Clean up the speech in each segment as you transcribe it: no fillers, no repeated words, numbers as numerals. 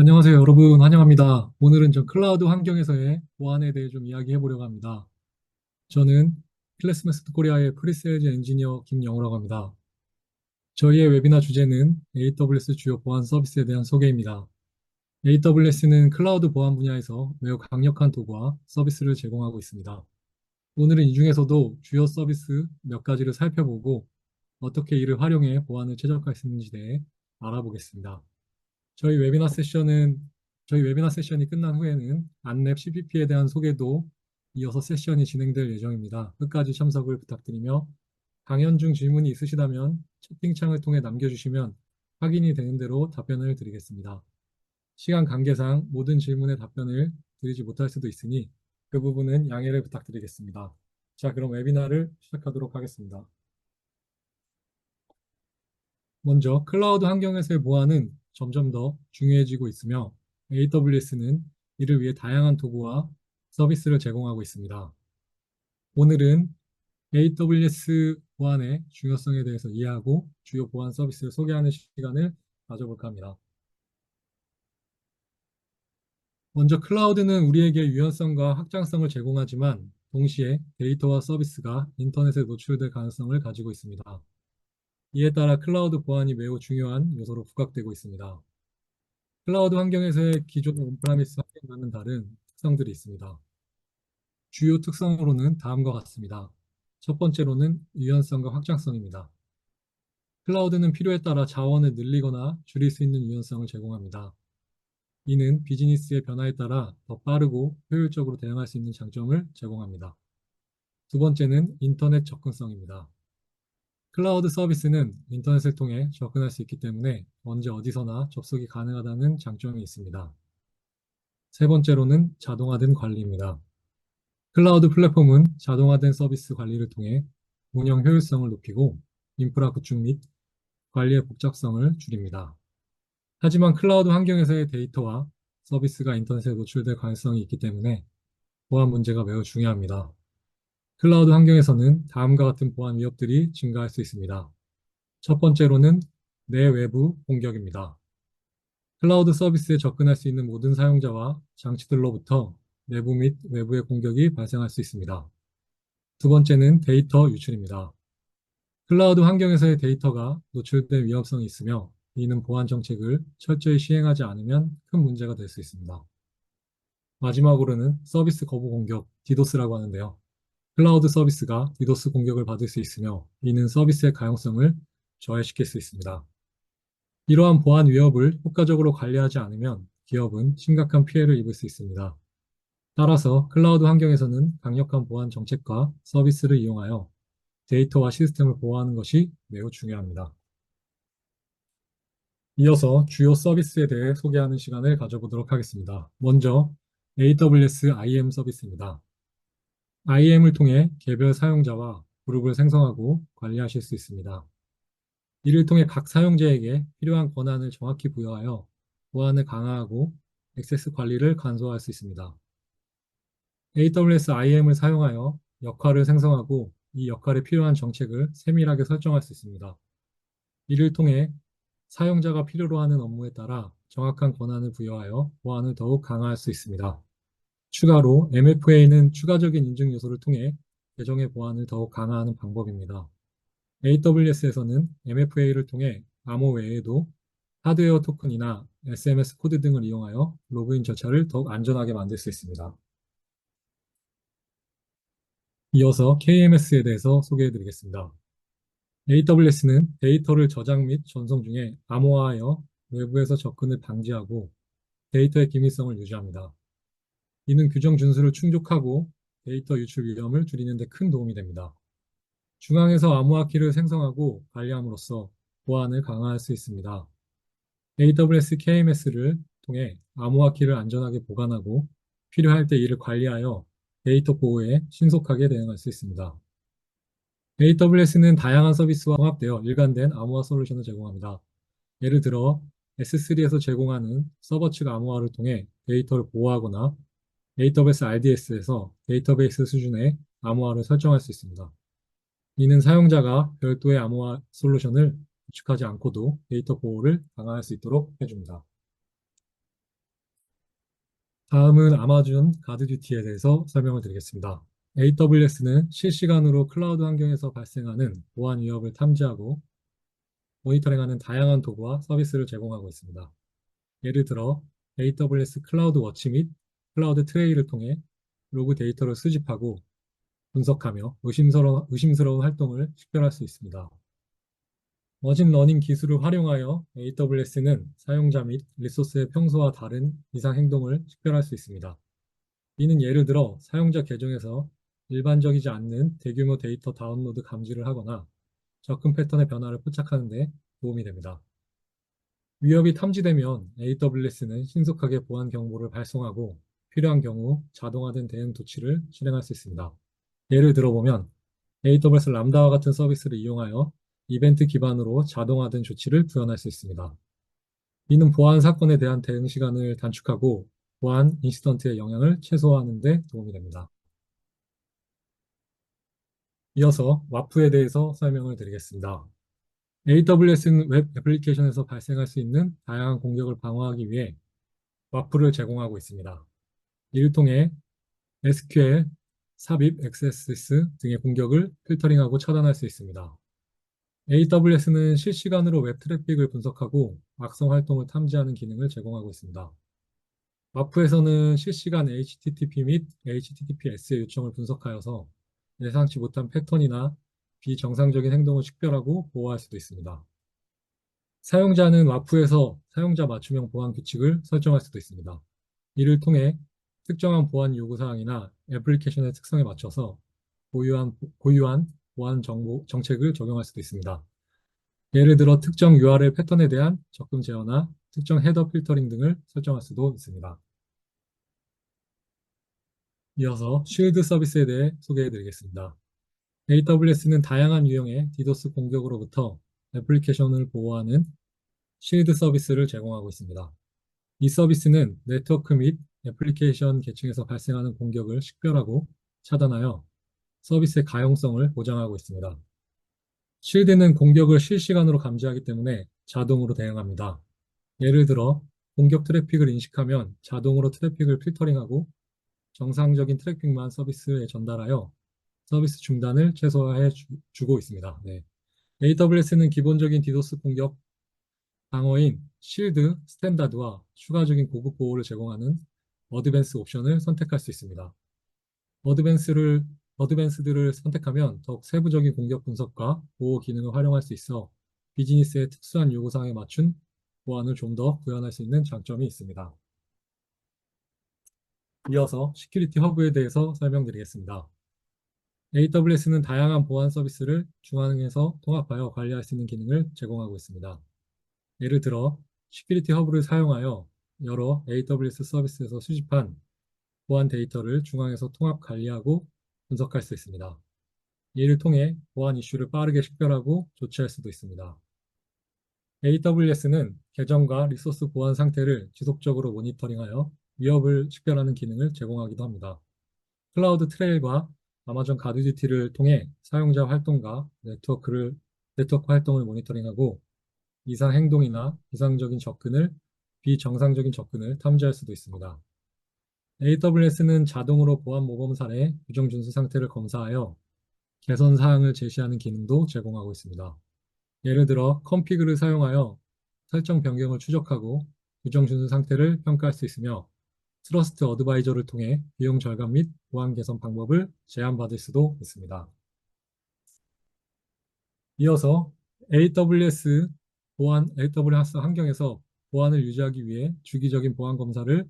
안녕하세요, 여러분. 환영합니다. 오늘은 클라우드 환경에서의 보안에 대해 좀 이야기해 보려고 합니다. 저는 클래스메스트 코리아의 프리세일즈 엔지니어 김영우라고 합니다. 저희의 웨비나 주제는 AWS 주요 보안 서비스에 대한 소개입니다. AWS는 클라우드 보안 분야에서 매우 강력한 도구와 서비스를 제공하고 있습니다. 오늘은 이 중에서도 주요 서비스 몇 가지를 살펴보고 어떻게 이를 활용해 보안을 최적화할 수 있는지 대해 알아보겠습니다. 저희 웨비나 세션은 저희 웨비나 세션이 끝난 후에는 안랩 CPP에 대한 소개도 이어서 세션이 진행될 예정입니다. 끝까지 참석을 부탁드리며 강연 중 질문이 있으시다면 채팅창을 통해 남겨주시면 확인이 되는 대로 답변을 드리겠습니다. 시간 관계상 모든 질문에 답변을 드리지 못할 수도 있으니 그 부분은 양해를 부탁드리겠습니다. 자, 그럼 웨비나를 시작하도록 하겠습니다. 먼저 클라우드 환경에서의 보안은 점점 더 중요해지고 있으며 AWS는 이를 위해 다양한 도구와 서비스를 제공하고 있습니다. 오늘은 AWS 보안의 중요성에 대해서 이해하고 주요 보안 서비스를 소개하는 시간을 가져볼까 합니다. 먼저 클라우드는 우리에게 유연성과 확장성을 제공하지만 동시에 데이터와 서비스가 인터넷에 노출될 가능성을 가지고 있습니다. 이에 따라 클라우드 보안이 매우 중요한 요소로 부각되고 있습니다. 클라우드 환경에서의 기존 온프라미스 환경과는 다른 특성들이 있습니다. 주요 특성으로는 다음과 같습니다. 첫 번째로는 유연성과 확장성입니다. 클라우드는 필요에 따라 자원을 늘리거나 줄일 수 있는 유연성을 제공합니다. 이는 비즈니스의 변화에 따라 더 빠르고 효율적으로 대응할 수 있는 장점을 제공합니다. 두 번째는 인터넷 접근성입니다. 클라우드 서비스는 인터넷을 통해 접근할 수 있기 때문에 언제 어디서나 접속이 가능하다는 장점이 있습니다. 세 번째로는 자동화된 관리입니다. 클라우드 플랫폼은 자동화된 서비스 관리를 통해 운영 효율성을 높이고 인프라 구축 및 관리의 복잡성을 줄입니다. 하지만 클라우드 환경에서의 데이터와 서비스가 인터넷에 노출될 가능성이 있기 때문에 보안 문제가 매우 중요합니다. 클라우드 환경에서는 다음과 같은 보안 위협들이 증가할 수 있습니다. 첫 번째로는 내외부 공격입니다. 클라우드 서비스에 접근할 수 있는 모든 사용자와 장치들로부터 내부 및 외부의 공격이 발생할 수 있습니다. 두 번째는 데이터 유출입니다. 클라우드 환경에서의 데이터가 노출될 위험성이 있으며 이는 보안 정책을 철저히 시행하지 않으면 큰 문제가 될 수 있습니다. 마지막으로는 서비스 거부 공격, 디도스라고 하는데요. 클라우드 서비스가 디도스 공격을 받을 수 있으며 이는 서비스의 가용성을 저해시킬 수 있습니다. 이러한 보안 위협을 효과적으로 관리하지 않으면 기업은 심각한 피해를 입을 수 있습니다. 따라서 클라우드 환경에서는 강력한 보안 정책과 서비스를 이용하여 데이터와 시스템을 보호하는 것이 매우 중요합니다. 이어서 주요 서비스에 대해 소개하는 시간을 가져보도록 하겠습니다. 먼저 AWS IAM 서비스입니다. IAM을 통해 개별 사용자와 그룹을 생성하고 관리하실 수 있습니다. 이를 통해 각 사용자에게 필요한 권한을 정확히 부여하여 보안을 강화하고 액세스 관리를 간소화할 수 있습니다. AWS IAM을 사용하여 역할을 생성하고 이 역할에 필요한 정책을 세밀하게 설정할 수 있습니다. 이를 통해 사용자가 필요로 하는 업무에 따라 정확한 권한을 부여하여 보안을 더욱 강화할 수 있습니다. 추가로 MFA는 추가적인 인증 요소를 통해 계정의 보안을 더욱 강화하는 방법입니다. AWS에서는 MFA를 통해 암호 외에도 하드웨어 토큰이나 SMS 코드 등을 이용하여 로그인 절차를 더욱 안전하게 만들 수 있습니다. 이어서 KMS에 대해서 소개해 드리겠습니다. AWS는 데이터를 저장 및 전송 중에 암호화하여 외부에서 접근을 방지하고 데이터의 기밀성을 유지합니다. 이는 규정 준수를 충족하고 데이터 유출 위험을 줄이는 데 큰 도움이 됩니다. 중앙에서 암호화 키를 생성하고 관리함으로써 보안을 강화할 수 있습니다. AWS KMS를 통해 암호화 키를 안전하게 보관하고 필요할 때 이를 관리하여 데이터 보호에 신속하게 대응할 수 있습니다. AWS는 다양한 서비스와 통합되어 일관된 암호화 솔루션을 제공합니다. 예를 들어 S3에서 제공하는 서버 측 암호화를 통해 데이터를 보호하거나 AWS RDS에서 데이터베이스 수준의 암호화를 설정할 수 있습니다. 이는 사용자가 별도의 암호화 솔루션을 구축하지 않고도 데이터 보호를 강화할 수 있도록 해줍니다. 다음은 아마존 가드듀티에 대해서 설명을 드리겠습니다. AWS는 실시간으로 클라우드 환경에서 발생하는 보안 위협을 탐지하고 모니터링하는 다양한 도구와 서비스를 제공하고 있습니다. 예를 들어 AWS 클라우드 워치 및 클라우드 트레이를 통해 로그 데이터를 수집하고 분석하며 의심스러운 활동을 식별할 수 있습니다. 머신러닝 기술을 활용하여 AWS는 사용자 및 리소스의 평소와 다른 이상 행동을 식별할 수 있습니다. 이는 예를 들어 사용자 계정에서 일반적이지 않는 대규모 데이터 다운로드 감지를 하거나 접근 패턴의 변화를 포착하는 데 도움이 됩니다. 위협이 탐지되면 AWS는 신속하게 보안 경보를 발송하고 필요한 경우 자동화된 대응 조치를 실행할 수 있습니다. 예를 들어보면 AWS 람다와 같은 서비스를 이용하여 이벤트 기반으로 자동화된 조치를 구현할 수 있습니다. 이는 보안 사건에 대한 대응 시간을 단축하고 보안 인시던트의 영향을 최소화하는 데 도움이 됩니다. 이어서 와프에 대해서 설명을 드리겠습니다. AWS는 웹 애플리케이션에서 발생할 수 있는 다양한 공격을 방어하기 위해 와프를 제공하고 있습니다. 이를 통해 SQL, 삽입, XSS 등의 공격을 필터링하고 차단할 수 있습니다. AWS는 실시간으로 웹 트래픽을 분석하고 악성 활동을 탐지하는 기능을 제공하고 있습니다. 와프에서는 실시간 HTTP 및 HTTPS의 요청을 분석하여서 예상치 못한 패턴이나 비정상적인 행동을 식별하고 보호할 수도 있습니다. 사용자는 와프에서 사용자 맞춤형 보안 규칙을 설정할 수도 있습니다. 이를 통해 특정한 보안 요구사항이나 애플리케이션의 특성에 맞춰서 고유한 보안 정책을 적용할 수도 있습니다. 예를 들어 특정 URL 패턴에 대한 접근 제어나 특정 헤더 필터링 등을 설정할 수도 있습니다. 이어서 쉴드 서비스에 대해 소개해 드리겠습니다. AWS는 다양한 유형의 디도스 공격으로부터 애플리케이션을 보호하는 쉴드 서비스를 제공하고 있습니다. 이 서비스는 네트워크 및 애플리케이션 계층에서 발생하는 공격을 식별하고 차단하여 서비스의 가용성을 보장하고 있습니다. 쉴드는 공격을 실시간으로 감지하기 때문에 자동으로 대응합니다. 예를 들어 공격 트래픽을 인식하면 자동으로 트래픽을 필터링하고 정상적인 트래픽만 서비스에 전달하여 서비스 중단을 최소화해 주고 있습니다. 네. AWS는 기본적인 디도스 공격 방어인 실드, 스탠다드와 추가적인 고급 보호를 제공하는 어드밴스 옵션을 선택할 수 있습니다. 어드밴스를, 어드밴스들을 선택하면 더욱 세부적인 공격 분석과 보호 기능을 활용할 수 있어 비즈니스의 특수한 요구사항에 맞춘 보안을 좀 더 구현할 수 있는 장점이 있습니다. 이어서 시큐리티 허브에 대해서 설명드리겠습니다. AWS는 다양한 보안 서비스를 중앙에서 통합하여 관리할 수 있는 기능을 제공하고 있습니다. 예를 들어 시큐리티 허브를 사용하여 여러 AWS 서비스에서 수집한 보안 데이터를 중앙에서 통합 관리하고 분석할 수 있습니다. 이를 통해 보안 이슈를 빠르게 식별하고 조치할 수도 있습니다. AWS는 계정과 리소스 보안 상태를 지속적으로 모니터링하여 위협을 식별하는 기능을 제공하기도 합니다. 클라우드 트레일과 아마존 가드듀티를 통해 사용자 활동과 네트워크 활동을 모니터링하고 이상 행동이나 비정상적인 접근을 탐지할 수도 있습니다. AWS는 자동으로 보안 모범 사례 규정 준수 상태를 검사하여 개선 사항을 제시하는 기능도 제공하고 있습니다. 예를 들어 컨피그를 사용하여 설정 변경을 추적하고 규정 준수 상태를 평가할 수 있으며 트러스트 어드바이저를 통해 비용 절감 및 보안 개선 방법을 제안받을 수도 있습니다. 이어서 AWS 환경에서 보안을 유지하기 위해 주기적인 보안 검사를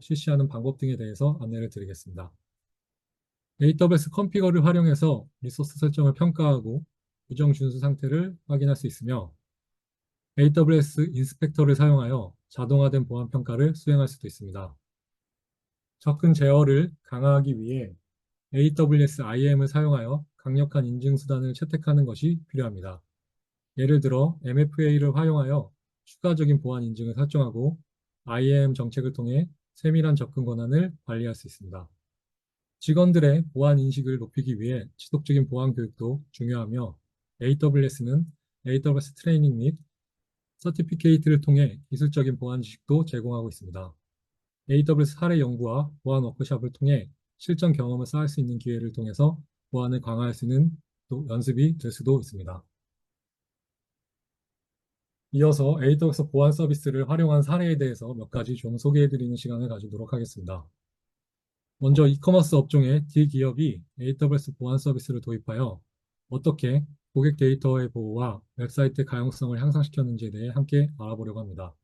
실시하는 방법 등에 대해서 안내를 드리겠습니다. AWS 컨피거를 활용해서 리소스 설정을 평가하고 규정 준수 상태를 확인할 수 있으며 AWS 인스펙터를 사용하여 자동화된 보안 평가를 수행할 수도 있습니다. 접근 제어를 강화하기 위해 AWS IAM을 사용하여 강력한 인증 수단을 채택하는 것이 필요합니다. 예를 들어 MFA를 활용하여 추가적인 보안 인증을 설정하고 IAM 정책을 통해 세밀한 접근 권한을 관리할 수 있습니다. 직원들의 보안 인식을 높이기 위해 지속적인 보안 교육도 중요하며 AWS는 AWS 트레이닝 및 서티피케이트를 통해 기술적인 보안 지식도 제공하고 있습니다. AWS 사례 연구와 보안 워크숍을 통해 실전 경험을 쌓을 수 있는 기회를 통해서 보안을 강화할 수 있는 또 연습이 될 수도 있습니다. 이어서 AWS 보안 서비스를 활용한 사례에 대해서 몇 가지 좀 소개해드리는 시간을 가지도록 하겠습니다. 먼저 이커머스 업종의 D기업이 AWS 보안 서비스를 도입하여 어떻게 고객 데이터의 보호와 웹사이트 가용성을 향상시켰는지에 대해 함께 알아보려고 합니다.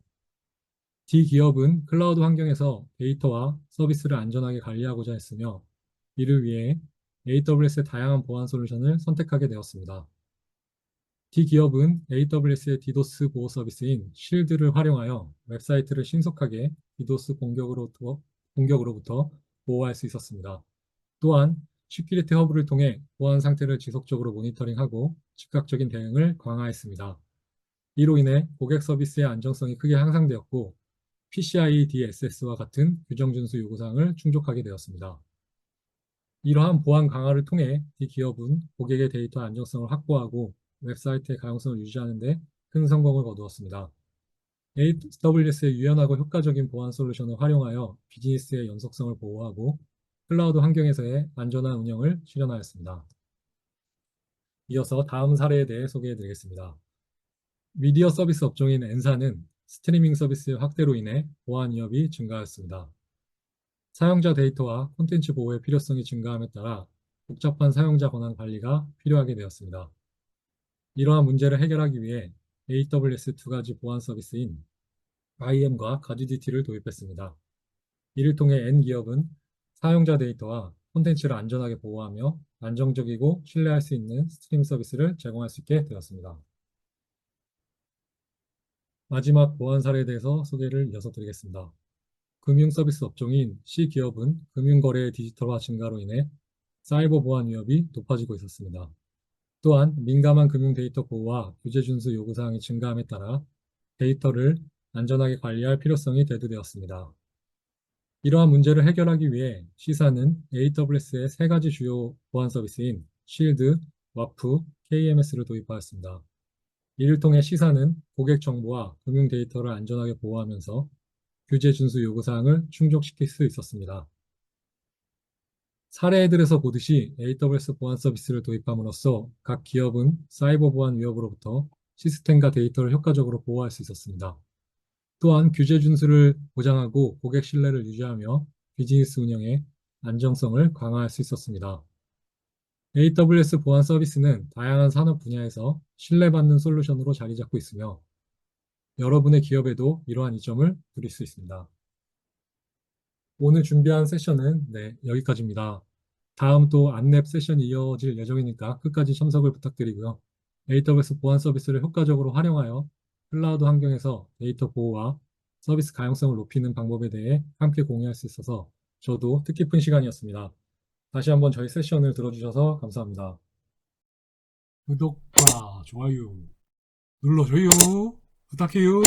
D기업은 클라우드 환경에서 데이터와 서비스를 안전하게 관리하고자 했으며 이를 위해 AWS의 다양한 보안 솔루션을 선택하게 되었습니다. D기업은 AWS의 디도스 보호 서비스인 쉴드를 활용하여 웹사이트를 신속하게 디도스 공격으로부터 보호할 수 있었습니다. 또한 시큐리티 허브를 통해 보안 상태를 지속적으로 모니터링하고 즉각적인 대응을 강화했습니다. 이로 인해 고객 서비스의 안정성이 크게 향상되었고 PCI DSS와 같은 규정 준수 요구사항을 충족하게 되었습니다. 이러한 보안 강화를 통해 D기업은 고객의 데이터 안정성을 확보하고 웹사이트의 가용성을 유지하는 데 큰 성공을 거두었습니다. AWS의 유연하고 효과적인 보안 솔루션을 활용하여 비즈니스의 연속성을 보호하고 클라우드 환경에서의 안전한 운영을 실현하였습니다. 이어서 다음 사례에 대해 소개해 드리겠습니다. 미디어 서비스 업종인 N사는 스트리밍 서비스의 확대로 인해 보안 위협이 증가하였습니다. 사용자 데이터와 콘텐츠 보호의 필요성이 증가함에 따라 복잡한 사용자 권한 관리가 필요하게 되었습니다. 이러한 문제를 해결하기 위해 AWS 두 가지 보안 서비스인 IAM과 가디디티를 도입했습니다. 이를 통해 N기업은 사용자 데이터와 콘텐츠를 안전하게 보호하며 안정적이고 신뢰할 수 있는 스트리밍 서비스를 제공할 수 있게 되었습니다. 마지막 보안 사례에 대해서 소개를 이어서 드리겠습니다. 금융 서비스 업종인 C기업은 금융거래의 디지털화 증가로 인해 사이버 보안 위협이 높아지고 있었습니다. 또한 민감한 금융 데이터 보호와 규제 준수 요구사항이 증가함에 따라 데이터를 안전하게 관리할 필요성이 대두되었습니다. 이러한 문제를 해결하기 위해 C사는 AWS의 세 가지 주요 보안 서비스인 쉴드, 와프, KMS를 도입하였습니다. 이를 통해 C사는 고객 정보와 금융 데이터를 안전하게 보호하면서 규제 준수 요구사항을 충족시킬 수 있었습니다. 사례들에서 보듯이 AWS 보안 서비스를 도입함으로써 각 기업은 사이버 보안 위협으로부터 시스템과 데이터를 효과적으로 보호할 수 있었습니다. 또한 규제 준수를 보장하고 고객 신뢰를 유지하며 비즈니스 운영의 안정성을 강화할 수 있었습니다. AWS 보안 서비스는 다양한 산업 분야에서 신뢰받는 솔루션으로 자리 잡고 있으며 여러분의 기업에도 이러한 이점을 누릴 수 있습니다. 오늘 준비한 세션은 여기까지입니다. 다음 또 안랩 세션이 이어질 예정이니까 끝까지 참석을 부탁드리고요. AWS 보안 서비스를 효과적으로 활용하여 클라우드 환경에서 데이터 보호와 서비스 가용성을 높이는 방법에 대해 함께 공유할 수 있어서 저도 뜻깊은 시간이었습니다. 다시 한번 저희 세션을 들어주셔서 감사합니다. 구독과 좋아요 눌러줘요. 부탁해요.